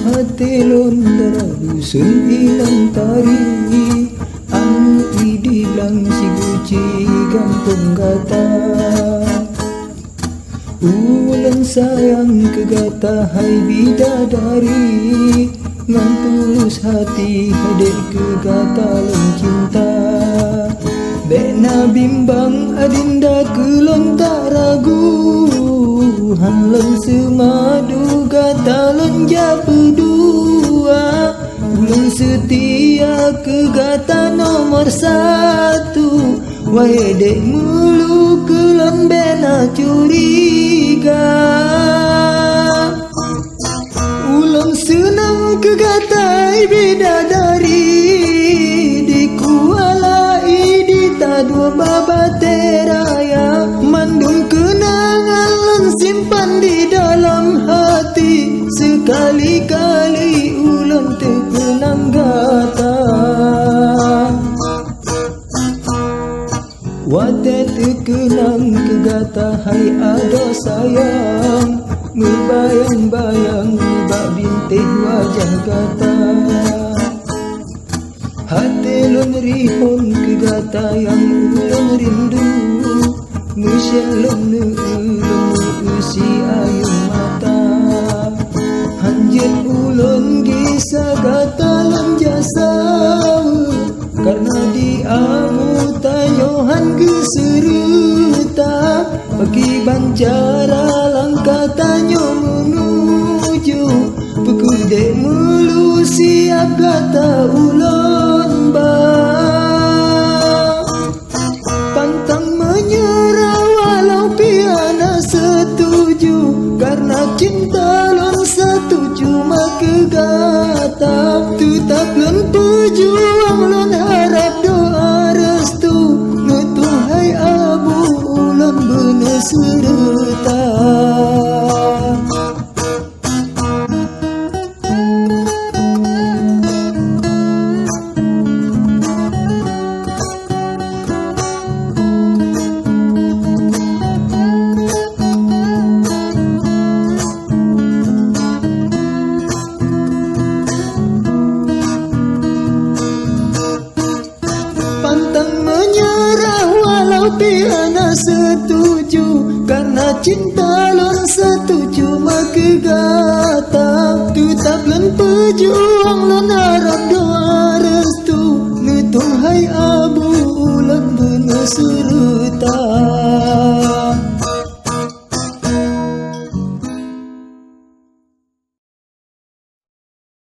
hati lon daralu sun ilang tari anu idi blang si guci gampung gata ulang sayang kegata hai bidadari ngan tulus hati hadek kegata lon cinta bena bimbang adinda kelon tak ragu hanlon semadu gata lon japu dua ulang setia kegata nomor satu wahai dek mulu kelon bena curiga ulang senang kegatai bidadari di kuala idita dua babate raya mandung kenangan lan simpan di dalam hati sekali-kali ulang terkenang gata wate terkenang kegata hai ada sayang membayang-bayang bak bintih wajah gata hati lon rihon kegata yang ulun rindu musyalon usi ayun mata hanjit ulun gisa gata lon jasa karena diamu tanyohan keseruta bagi bancara langkah tanyo menuju pukul dek mulu siap gata ulon ba pantang menyerah walau piana setuju karena cinta lon satu cuma kegata tetap lon pejuang lon harap doa restu nutuhai abu ulon bener serta piana setuju karena cinta lon satu cuma kegata tetap lon pejuang lon harap